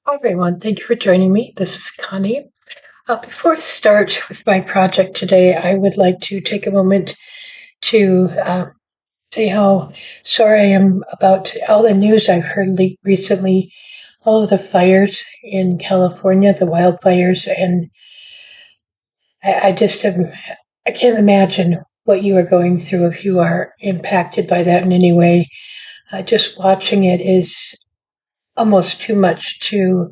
Hi everyone, thank you for joining me. This is Connie. Before I start with my project today, I would like to take a moment to say how sorry I am about all the news I've heard recently, all of the fires in California, the wildfires, and I just am, I can't imagine what you are going through if you are impacted by that in any way. Just watching it is almost too much to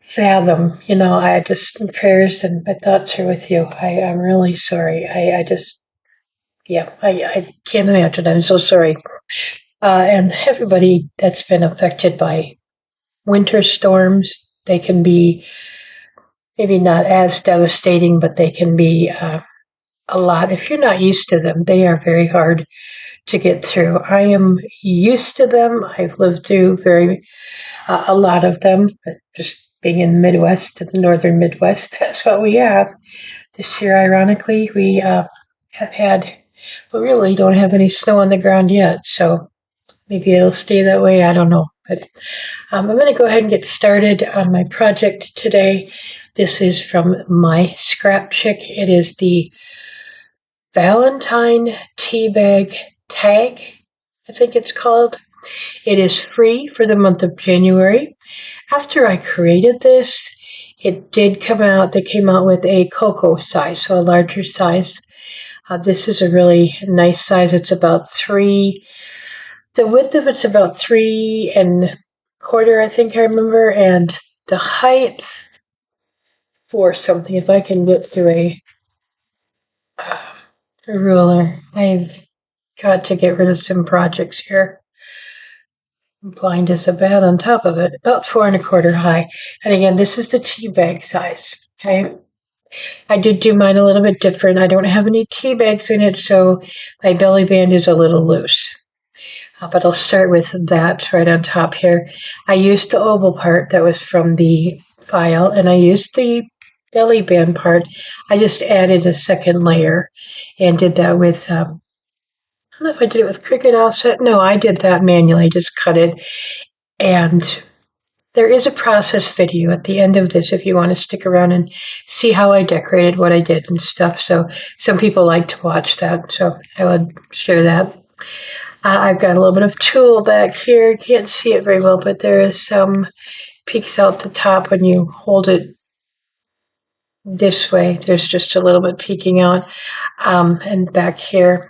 fathom. I just prayers and my thoughts are with you. I'm really sorry. I just yeah, I can't imagine. I'm so sorry. And everybody that's been affected by winter storms, they can be maybe not as devastating, but they can be a lot. If you're not used to them, they are very hard to get through. I am used to them. I've lived through a lot of them, but just being in the Midwest, to the northern Midwest, that's what we have. This year, ironically, we have had, we really don't have any snow on the ground yet, so maybe it'll stay that way. I don't know. But I'm going to go ahead and get started on my project today. This is from my scrap chick. It is the Valentine tea bag tag, I think it's called. It is free for the month of January. After I created this, it did come out, they came out with a cocoa size, so a larger size. This is a really nice size. It's about the width of it's about 3 1/4, I think I remember, and the height for something, if I can get to a ruler. I've got to get rid of some projects here. Blind as a bat on top of it, about 4 1/4 high. And again, this is the tea bag size. Okay. I did do mine a little bit different. I don't have any tea bags in it, so my belly band is a little loose. But I'll start with that right on top here. I used the oval part that was from the file, and I used the belly band part. I just added a second layer and did that with, I don't know if I did it with Cricut Offset. No, I did that manually, just cut it. And there is a process video at the end of this if you want to stick around and see how I decorated what I did and stuff. So some people like to watch that, so I would share that. I've got a little bit of tulle back here. You can't see it very well, but there is some peeks out the top when you hold it this way. There's just a little bit peeking out. And back here,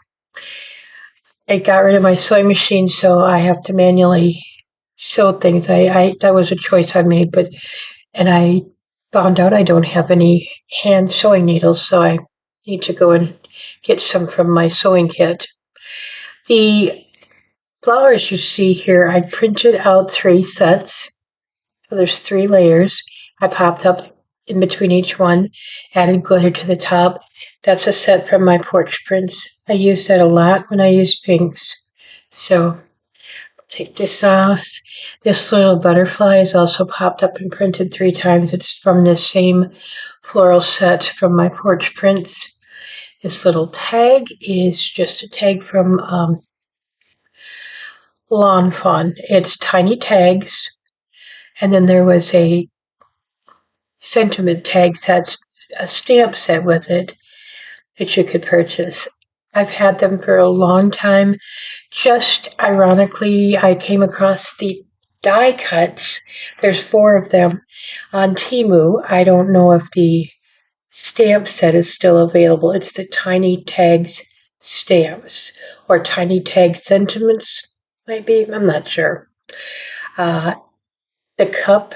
I got rid of my sewing machine, so I have to manually sew things. That was a choice I made, and I found out I don't have any hand sewing needles, so I need to go and get some from my sewing kit. The flowers you see here, I printed out 3 sets. So there's 3 layers. I popped up in between each one, added glitter to the top. That's a set from my porch prints. I use that a lot when I use pinks. So take this off. This little butterfly is also popped up and printed 3 times. It's from this same floral set from my porch prints. This little tag is just a tag from Lawn Fawn. It's tiny tags. And then there was a sentiment tag set, a stamp set with it that you could purchase. I've had them for a long time. Just ironically, I came across the die cuts. There's 4 of them on Temu. I don't know if the stamp set is still available. It's the Tiny Tags stamps or Tiny Tag sentiments, maybe. I'm not sure. The cup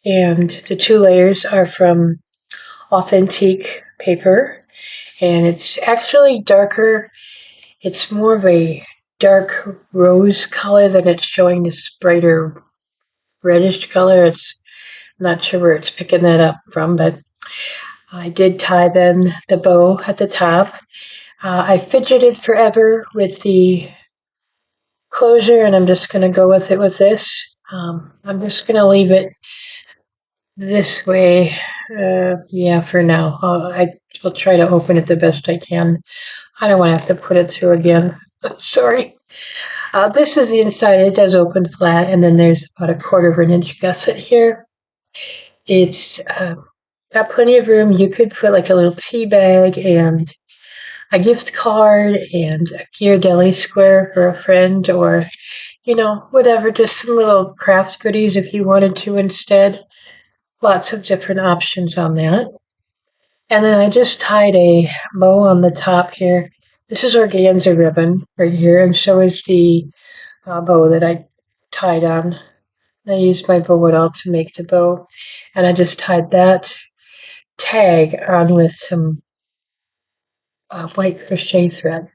and the 2 layers are from Authentique paper, and it's actually darker. It's more of a dark rose color than it's showing this brighter reddish color. I'm not sure where it's picking that up from, but I did tie then the bow at the top. I fidgeted forever with the closure, and I'm just going to go with it with this. I'm just going to leave it this way. Yeah, for now. I will try to open it the best I can. I don't want to have to put it through again. Sorry. This is the inside. It does open flat, and then there's about a 1/4 inch gusset here. It's got plenty of room. You could put like a little tea bag and a gift card and a Ghirardelli square for a friend, or whatever, just some little craft goodies if you wanted to instead. Lots of different options on that. And then I just tied a bow on the top here. This is organza ribbon right here, and so is the bow that I tied on. I used my bow whittle to make the bow, and I just tied that tag on with some white crochet thread.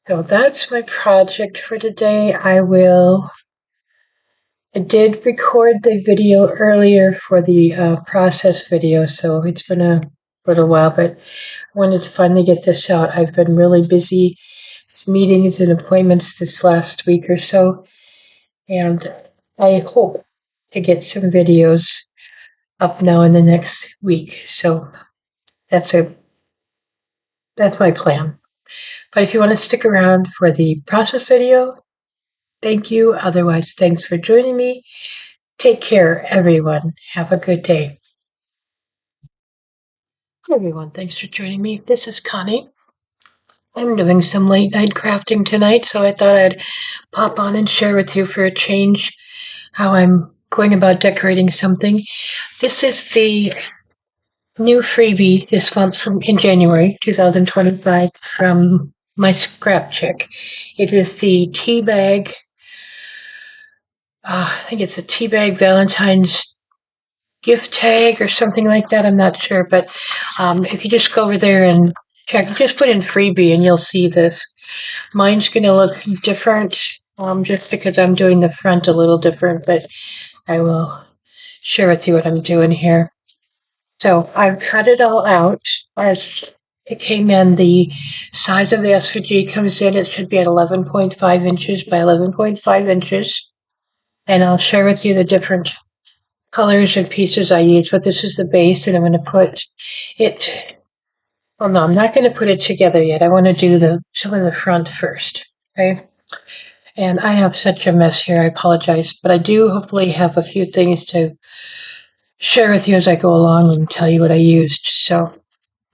So that's my project for today. I did record the video earlier for the process video, so it's been a little while, but I wanted to finally get this out. I've been really busy with meetings and appointments this last week or so, and I hope to get some videos up now in the next week. So that's my plan. But if you want to stick around for the process video, thank you. Otherwise, thanks for joining me. Take care, everyone. Have a good day. Hey, everyone. Thanks for joining me. This is Connie. I'm doing some late night crafting tonight, so I thought I'd pop on and share with you for a change how I'm going about decorating something. This is the new freebie this month in January 2025 from my scrap chick. It is the tea bag. I think it's a tea bag Valentine's gift tag or something like that. I'm not sure, but if you just go over there and check, just put in freebie and you'll see this. Mine's going to look different just because I'm doing the front a little different, but I will share with you what I'm doing here. So I've cut it all out as it came in. The size of the SVG comes in, it should be at 11.5 inches by 11.5 inches. And I'll share with you the different colors and pieces I use, but this is the base, and I'm going to put it, well, no, I'm not going to put it together yet. I want to do some of the front first, okay? And I have such a mess here, I apologize, but I do hopefully have a few things to share with you as I go along and tell you what I used. So,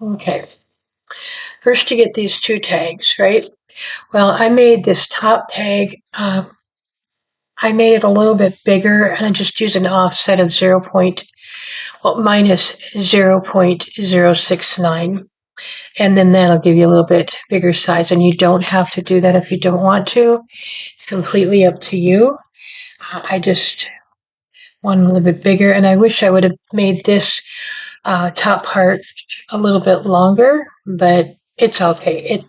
okay. First, to get these two tags, right? Well, I made this top tag, I made it a little bit bigger, and I just used an offset of minus 0.069. And then that'll give you a little bit bigger size. And you don't have to do that if you don't want to. It's completely up to you. I just want a little bit bigger, and I wish I would have made this top part a little bit longer, but it's okay.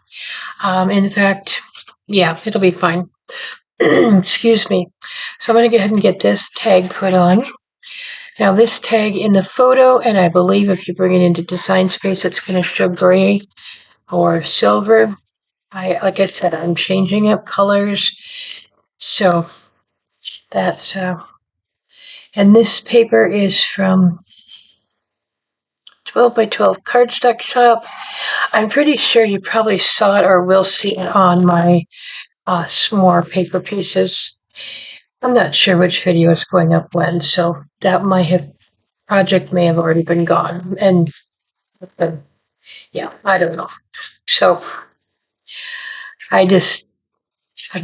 In fact, yeah, it'll be fine. Excuse me. So I'm going to go ahead and get this tag put on. Now this tag in the photo, and I believe if you bring it into Design Space, it's going to show gray or silver. Like I said, I'm changing up colors. So that's, and this paper is from 12 by 12 Cardstock Shop. I'm pretty sure you probably saw it or will see it on my s'more paper pieces. I'm not sure which video is going up when, so that project may have already been gone. And yeah, I don't know. So I've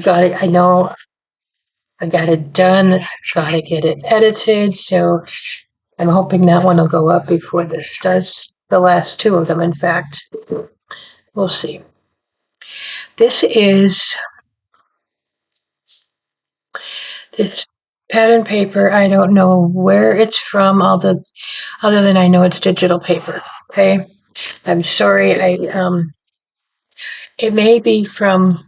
got it. I know I got it done. I've got to get it edited. So I'm hoping that one will go up before this does. The last two of them, in fact. We'll see. This pattern paper. I don't know where it's from, other than I know it's digital paper. Okay. I'm sorry. It may be from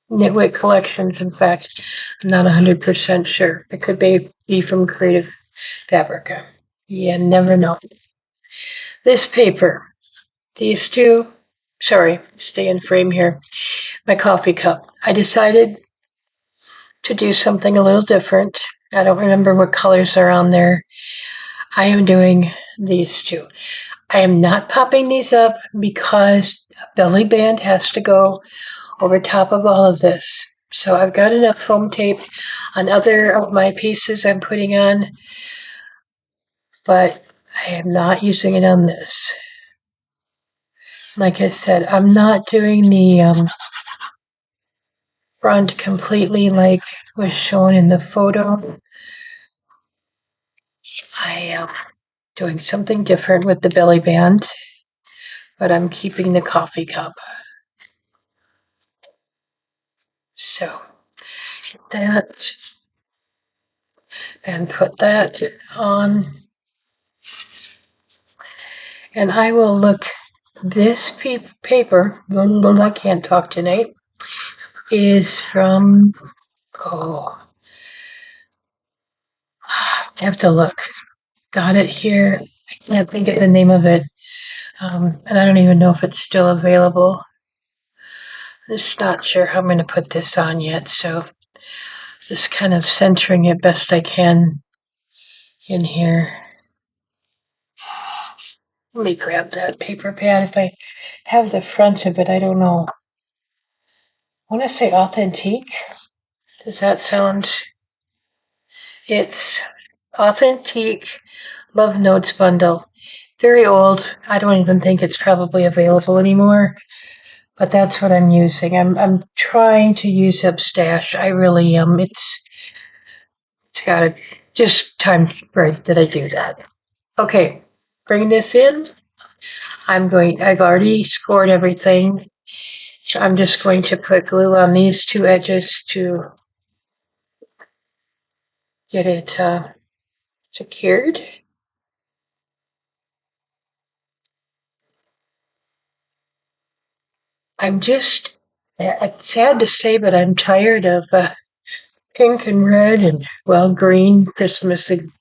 Knitwit Collections. In fact, I'm not 100% sure. It could be from Creative Fabrica. You never know. This paper, these two, sorry, stay in frame here, my coffee cup. I decided to do something a little different. I don't remember what colors are on there. I am doing these two. I am not popping these up because a belly band has to go over top of all of this. So I've got enough foam tape on other of my pieces I'm putting on, but I am not using it on this. Like I said, I'm not doing the front completely like was shown in the photo. I am doing something different with the belly band, but I'm keeping the coffee cup. So that, and put that on. And I will look, this paper, I can't talk tonight, is from, oh, I have to look. Got it here. I can't think of the name of it. And I don't even know if it's still available. Just not sure how I'm going to put this on yet, so just kind of centering it best I can in here. Let me grab that paper pad. If I have the front of it, I don't know. I want to say authentique. Does that sound? It's authentique Love Notes bundle. Very old. I don't even think it's probably available anymore. But that's what I'm using. I'm trying to use up stash. I really am. It's got to just time right that I do that. Okay, bring this in. I've already scored everything. So I'm just going to put glue on these two edges to get it secured. It's sad to say, but I'm tired of pink and red and, well, green, Christmas, and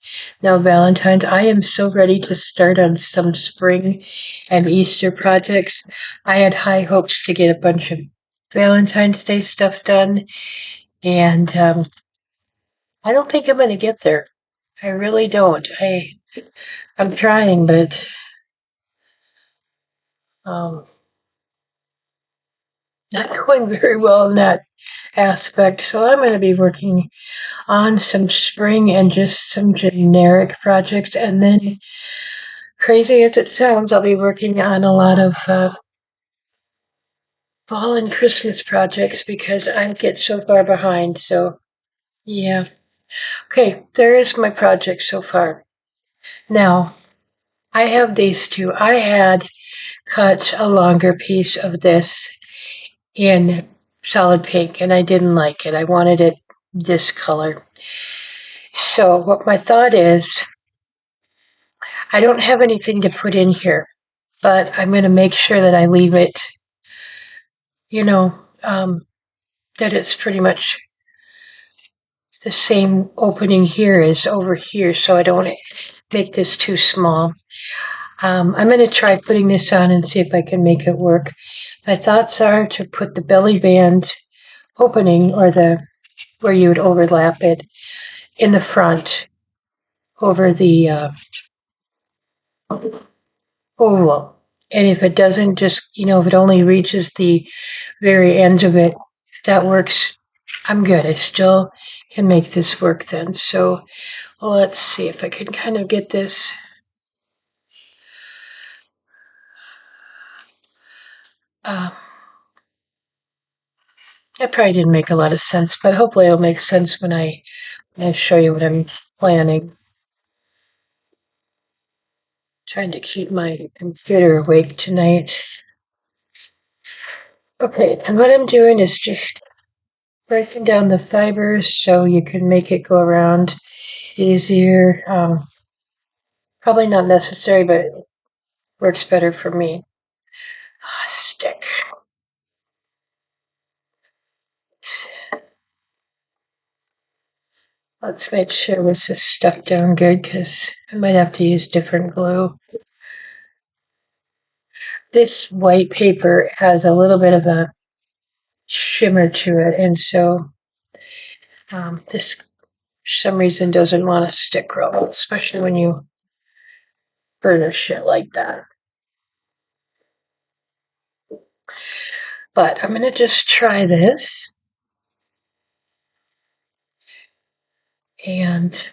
now Valentine's. I am so ready to start on some spring and Easter projects. I had high hopes to get a bunch of Valentine's Day stuff done, and I don't think I'm going to get there. I really don't. I'm trying, but um, not going very well in that aspect. So I'm going to be working on some spring and just some generic projects. And then, crazy as it sounds, I'll be working on a lot of fall and Christmas projects because I get so far behind. So, yeah. Okay, there is my project so far. Now, I have these two. I had cut a longer piece of this in solid pink and I didn't like it. I wanted it this color. So what my thought is, I don't have anything to put in here, but I'm going to make sure that I leave it, you know, that it's pretty much the same opening here as over here, so I don't make this too small. I'm going to try putting this on and see if I can make it work. My thoughts are to put the belly band opening, or where you would overlap it, in the front over the oval. And if it doesn't, just, if it only reaches the very end of it, that works. I'm good. I still can make this work then. So let's see if I can kind of get this. That probably didn't make a lot of sense, but hopefully it'll make sense when I show you what I'm planning. Trying to keep my computer awake tonight. Okay, and what I'm doing is just breaking down the fibers so you can make it go around easier. Probably not necessary, but it works better for me. Stick. Let's make sure this is stuck down good because I might have to use different glue. This white paper has a little bit of a shimmer to it, and so this, for some reason, doesn't want to stick real well, especially when you burnish it like that. But I'm going to just try this and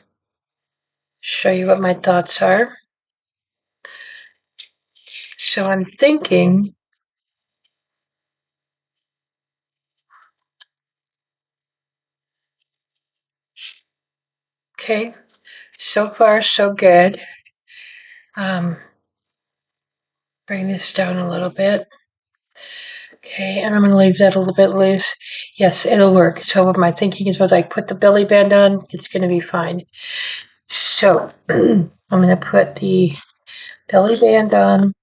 show you what my thoughts are. So I'm thinking, okay, so far so good. Bring this down a little bit. Okay, and I'm going to leave that a little bit loose. Yes, it'll work. So what my thinking is, when I put the belly band on, it's going to be fine. So I'm going to put the belly band on.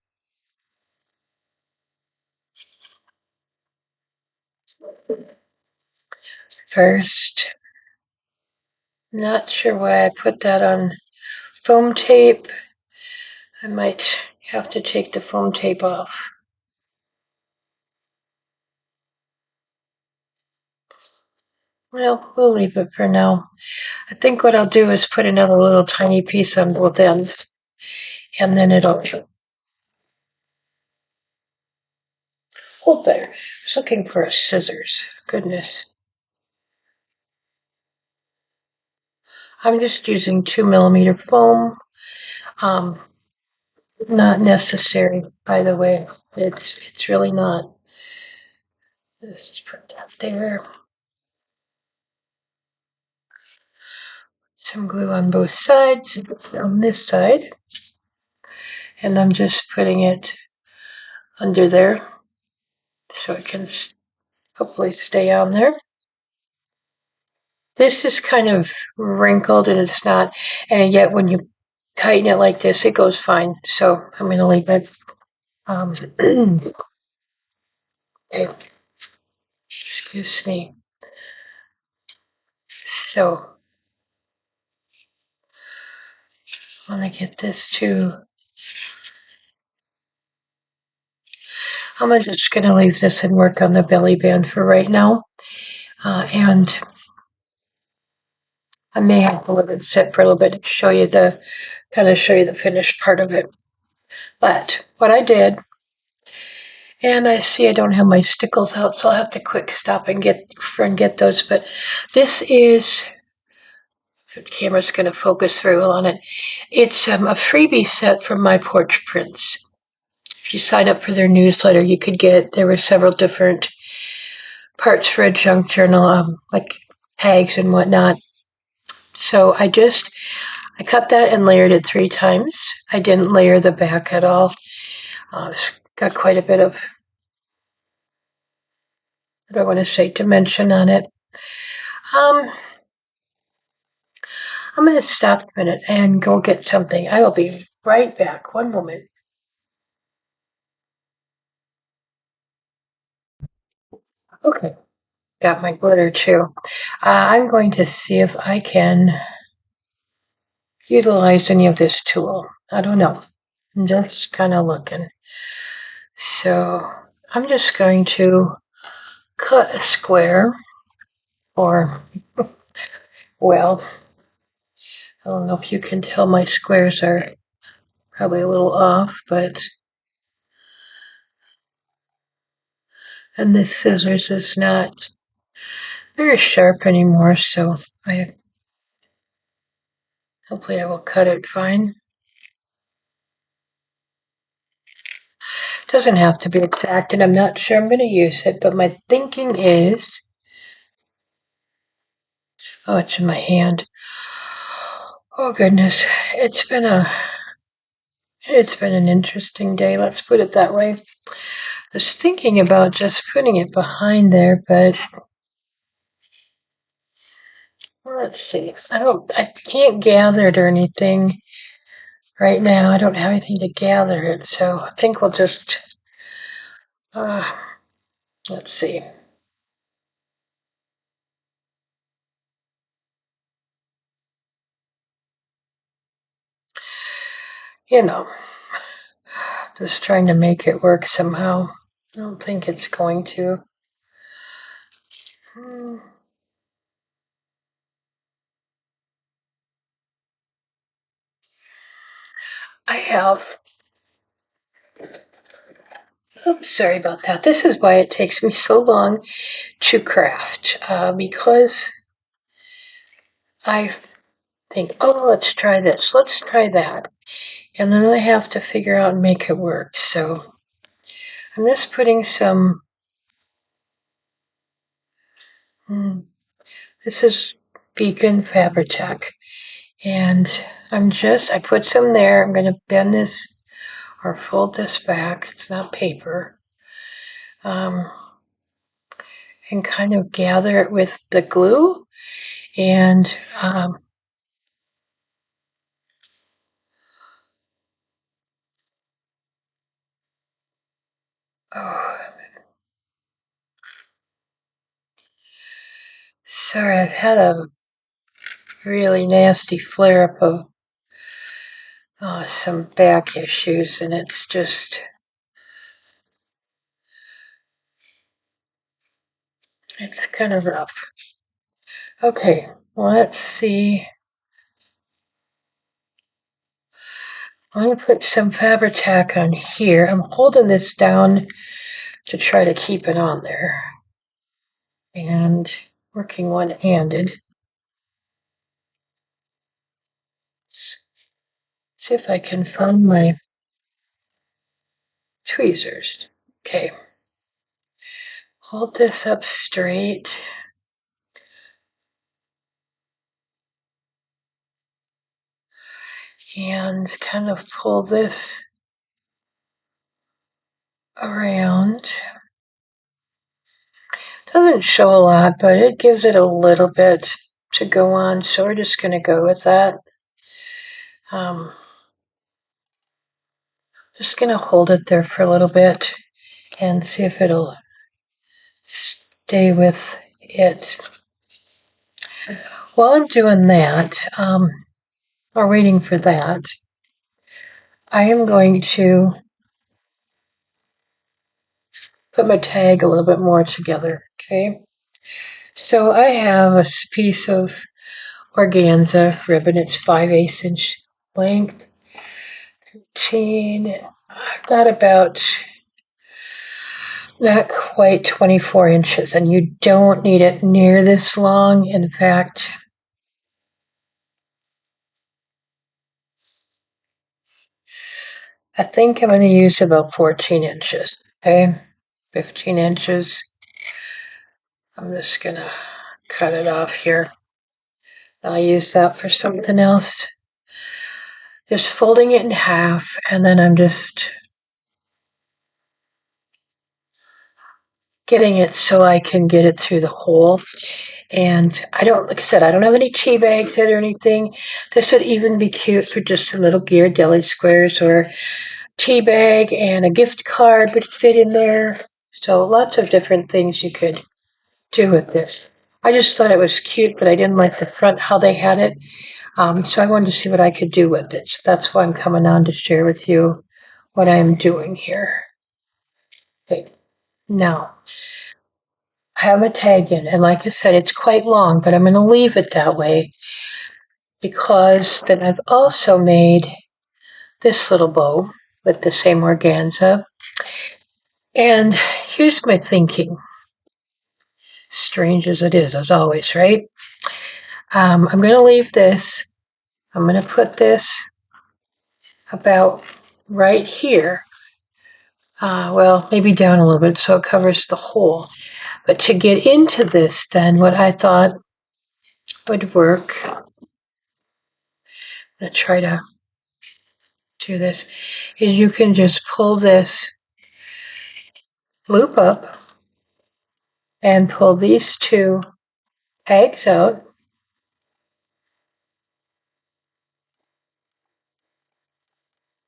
First. Not sure why I put that on foam tape. I might have to take the foam tape off. Well, we'll leave it for now. I think what I'll do is put another little tiny piece on both ends, and then it'll hold better. I was looking for a scissors. Goodness. I'm just using 2mm foam. Not necessary, by the way. It's really not. Just put that there. Some glue on both sides, on this side. And I'm just putting it under there so it can hopefully stay on there. This is kind of wrinkled and it's not, and yet when you tighten it like this, it goes fine. So I'm going to leave it. Okay. Excuse me. So I want to get this to, I'm just going to leave this and work on the belly band for right now. And I may have to let it sit for a little bit to show you the, kind of show you the finished part of it. But what I did, and I see I don't have my stickles out, so I'll have to quick stop and get those. But this is, if the camera's going to focus very well on it, it's a freebie set from My Porch Prints. If you sign up for their newsletter, you could get, there were several different parts for a junk journal, like tags and whatnot. So I cut that and layered it 3 times. I didn't layer the back at all. It's got quite a bit of, what do I want to say, dimension on it. I'm going to stop a minute and go get something. I will be right back. One moment. Okay, got my glitter too. I'm going to see if I can utilize any of this tool. I don't know. I'm just kind of looking. So I'm just going to cut a square, or, well, I don't know if you can tell my squares are probably a little off, but, and this scissors is not very sharp anymore, so hopefully I will cut it fine. Doesn't have to be exact, and I'm not sure I'm going to use it, but my thinking is, oh, it's in my hand. Oh goodness, it's been an interesting day, let's put it that way. I was thinking about just putting it behind there, but let's see. I can't gather it or anything right now. I don't have anything to gather it, so I think we'll just, let's see. You know, just trying to make it work somehow. I don't think it's going to. I have Oops, sorry about that. This is why it takes me so long to craft, because I think, oh, let's try this, let's try that. And then I have to figure out and make it work. So I'm just putting some, this is Beacon Fabri-Tac. And I put some there. I'm going to bend this or fold this back. It's not paper. And kind of gather it with the glue. And oh, sorry, I've had a really nasty flare up of some back issues, and it's kind of rough. Okay, let's see. I'm going to put some Fabri-Tac on here. I'm holding this down to try to keep it on there. And working one-handed. See if I can find my tweezers. Okay. Hold this up straight. And kind of pull this around. Doesn't show a lot, but it gives it a little bit to go on, so we're just going to go with that. Just going to hold it there for a little bit and see if it'll stay with it. While I'm doing that, or waiting for that, I am going to put my tag a little bit more together, okay? So I have a piece of organza ribbon. It's 5/8 inch length. 15. I've got about not quite 24 inches, and you don't need it near this long. In fact, I think I'm going to use about 14 inches, okay? 15 inches. I'm just going to cut it off here. I'll use that for something else. Just folding it in half, and then I'm just getting it so I can get it through the hole. And like I said, I don't have any tea bags in or anything. This would even be cute for just a little Ghirardelli squares, or tea bag and a gift card would fit in there. So lots of different things you could do with this. I just thought it was cute, but I didn't like the front, how they had it. So I wanted to see what I could do with it. So that's why I'm coming on to share with you what I'm doing here. Okay. Now, I have a tag in, and like I said, it's quite long, but I'm going to leave it that way because then I've also made this little bow with the same organza. And here's my thinking. Strange as it is, as always, right? I'm going to leave this. I'm going to put this about right here. Well, maybe down a little bit so it covers the hole. But to get into this, then, what I thought would work, I'm going to try to do this, is you can just pull this loop up and pull these two tags out.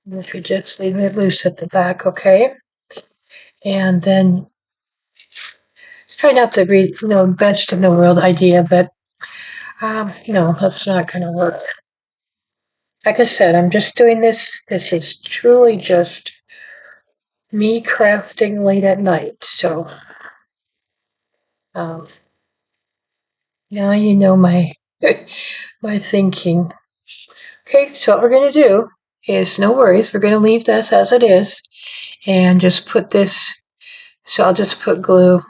If you just leave it loose at the back, okay? And then try not to be, best in the world idea, but no, that's not going to work. Like I said, I'm just doing this. This is truly just me crafting late at night. So now you know my my thinking. Okay, so what we're going to do is no worries. We're going to leave this as it is and just put this. So I'll just put glue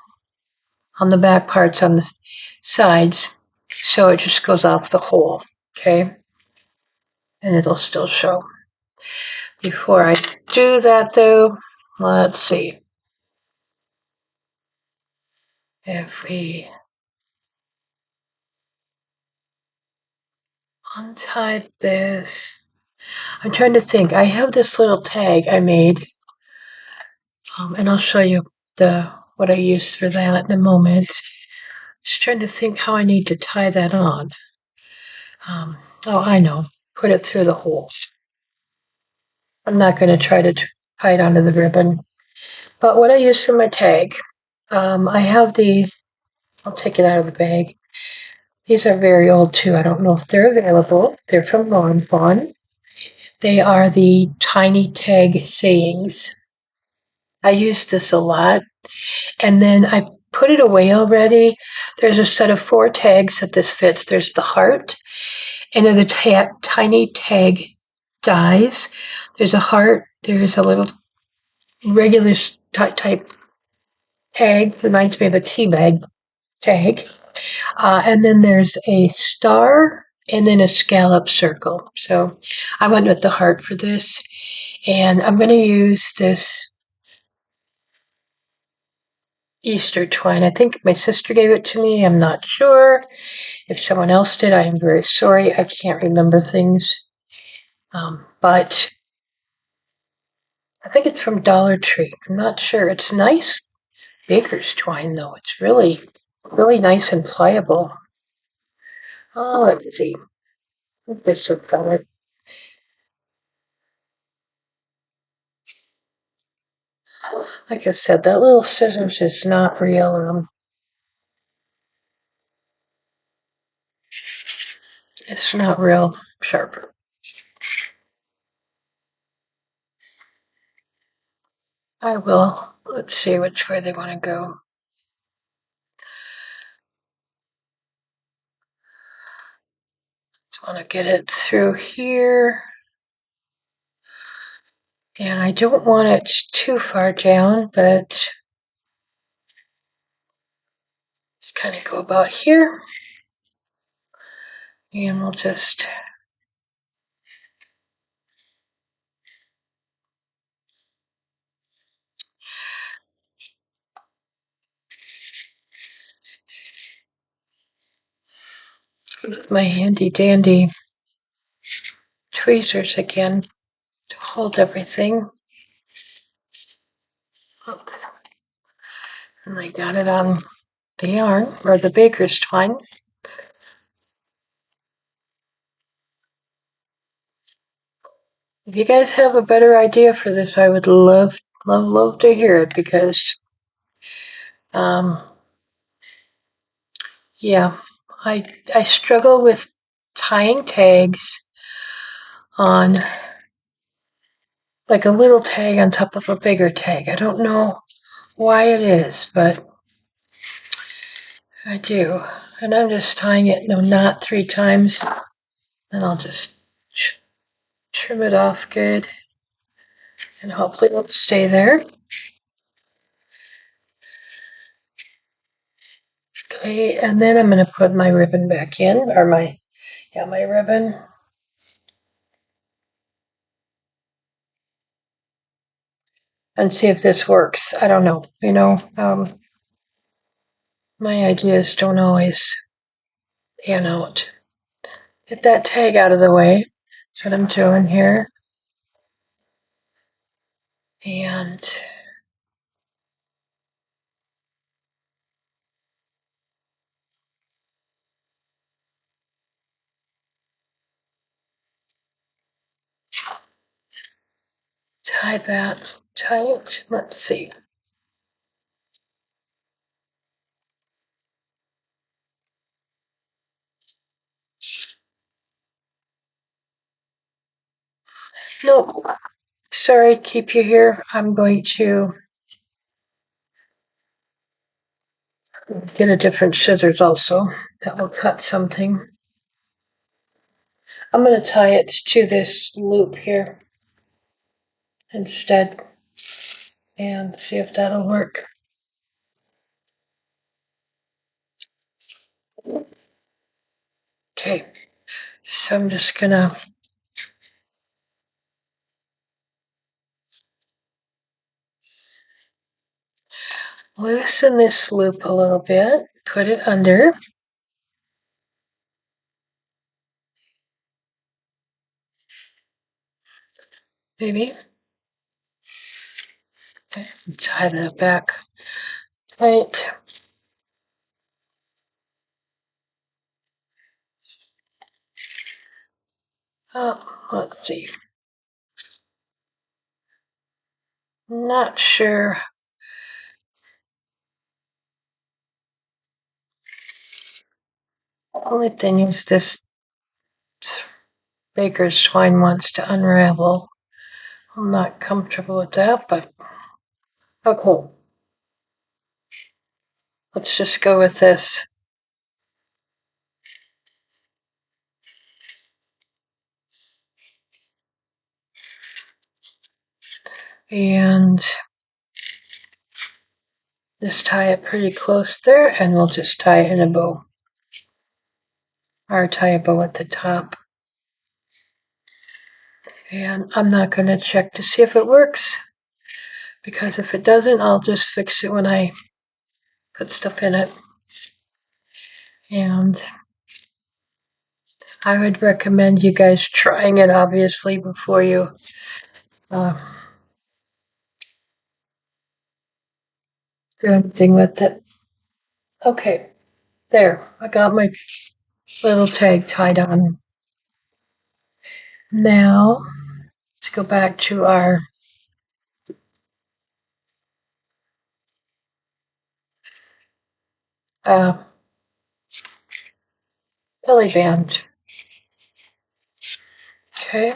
on the back parts on the sides so it just goes off the hole, okay? And it'll still show. Before I do that though, let's see if we untie this. I'm trying to think. I have this little tag I made, and I'll show you what I used for that in a moment. Just trying to think how I need to tie that on. Oh, I know. Put it through the hole. I'm not going to try to tie it onto the ribbon. But what I use for my tag, I have these. I'll take it out of the bag. These are very old too. I don't know if they're available. They're from Lawn Fawn. They are the tiny tag sayings. I use this a lot. And then I put it away already. There's a set of 4 tags that this fits. There's the heart, and then the tiny tag dies. There's a heart. There's a little regular type tag. Reminds me of a tea bag tag. And then there's a star and then a scallop circle. So I went with the heart for this. And I'm going to use this Easter twine. I think my sister gave it to me. I'm not sure. If someone else did, I am very sorry. I can't remember things. But I think it's from Dollar Tree. I'm not sure. It's nice baker's twine, though. It's really, really nice and pliable. Oh, let's see. This is it. Like I said, that little scissors is not real. It's not real sharp. I will. Let's see which way they want to go. Just want to get it through here. And I don't want it too far down, but just kind of go about here. And we'll just use my handy dandy tweezers again to hold everything. And I got it on the yarn, or the baker's twine. If you guys have a better idea for this, I would love, love, love to hear it because, yeah, I struggle with tying tags on like a little tag on top of a bigger tag. I don't know why it is, but I do. And I'm just tying it in a knot 3 times, and I'll just trim it off good, and hopefully it'll stay there. Okay, and then I'm going to put my ribbon back in, or my ribbon. And see if this works. I don't know. My ideas don't always pan out. Get that tag out of the way. That's what I'm doing here. And tie that tight. Let's see. Nope. Sorry, keep you here. I'm going to get a different scissors also. That will cut something. I'm going to tie it to this loop here. instead and see if that'll work. Okay, so I'm just gonna loosen this loop a little bit, put it under. Maybe. Okay, tie that back tight. Let's see. Not sure. Only thing is this baker's twine wants to unravel. I'm not comfortable with that, but okay. Let's just go with this. And just tie it pretty close there, and we'll just tie it in a bow. Or tie a bow at the top. And I'm not going to check to see if it works, because if it doesn't, I'll just fix it when I put stuff in it. And I would recommend you guys trying it, obviously, before you do anything with it. Okay, there. I got my little tag tied on. Now, let's go back to our uh, belly band. Okay.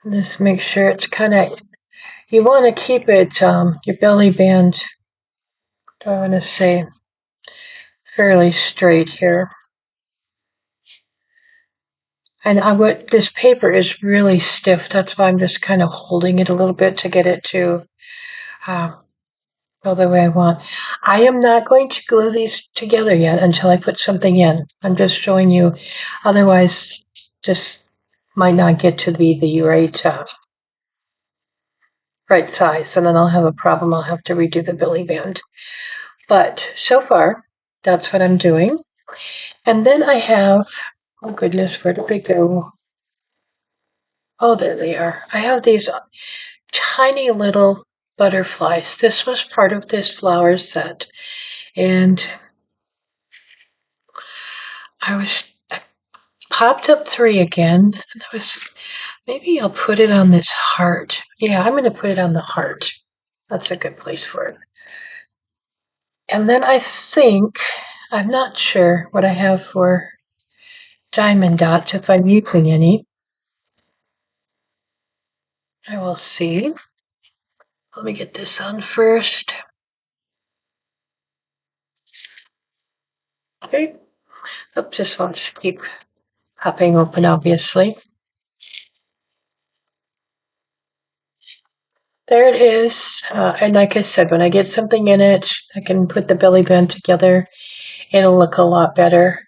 Just make sure it's kind of, you want to keep it, your belly band, I want to say, fairly straight here. And this paper is really stiff. That's why I'm just kind of holding it a little bit to get it to go the way I want. I am not going to glue these together yet until I put something in. I'm just showing you. Otherwise, this might not get to be the right size, and then I'll have a problem. I'll have to redo the belly band. But so far, that's what I'm doing. And then I have, oh goodness, where did they go? Oh, there they are. I have these tiny little butterflies. This was part of this flower set. And I popped up 3 again. And maybe I'll put it on this heart. Yeah, I'm going to put it on the heart. That's a good place for it. And then I think, I'm not sure what I have for diamond dots, if I'm using any. I will see. Let me get this on first. Okay. Oops, this wants to keep popping open, obviously. There it is. And like I said, when I get something in it, I can put the belly band together. It'll look a lot better.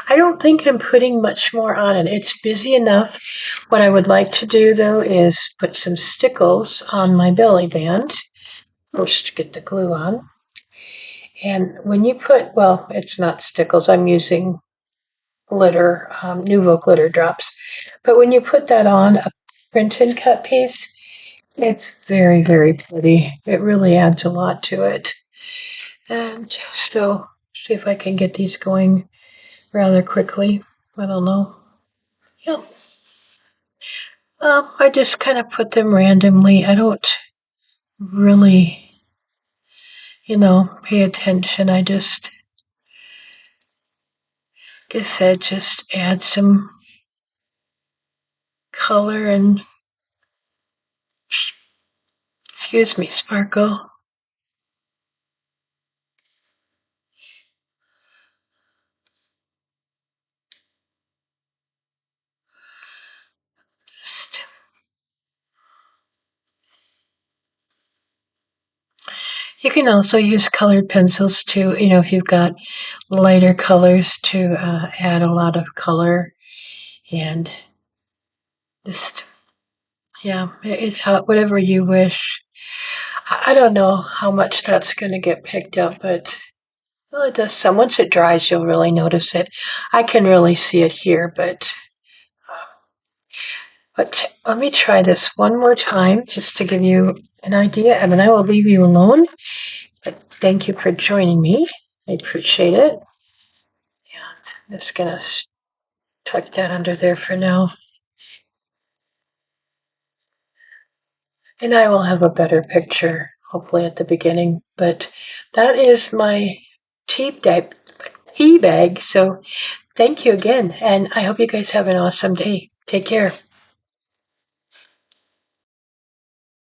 I don't think I'm putting much more on it. It's busy enough. What I would like to do, though, is put some stickles on my belly band. First, get the glue on. And when you put, well, it's not stickles. I'm using glitter, Nouveau glitter drops. But when you put that on a print and cut piece, it's very, very pretty. It really adds a lot to it. And so, see if I can get these going rather quickly. I don't know. Yeah. I just kind of put them randomly. I don't really, pay attention. I just, like I said, just add some color and, excuse me, sparkle. You can also use colored pencils to, if you've got lighter colors to add a lot of color and just, yeah, it's hot, whatever you wish. I don't know how much that's going to get picked up, but well, it does some. Once it dries, you'll really notice it. I can really see it here, but let me try this one more time just to give you an idea, and then I will leave you alone. But thank you for joining me. I appreciate it. And I'm just going to tuck that under there for now. And I will have a better picture, hopefully, at the beginning. But that is my tea bag. So thank you again. And I hope you guys have an awesome day. Take care.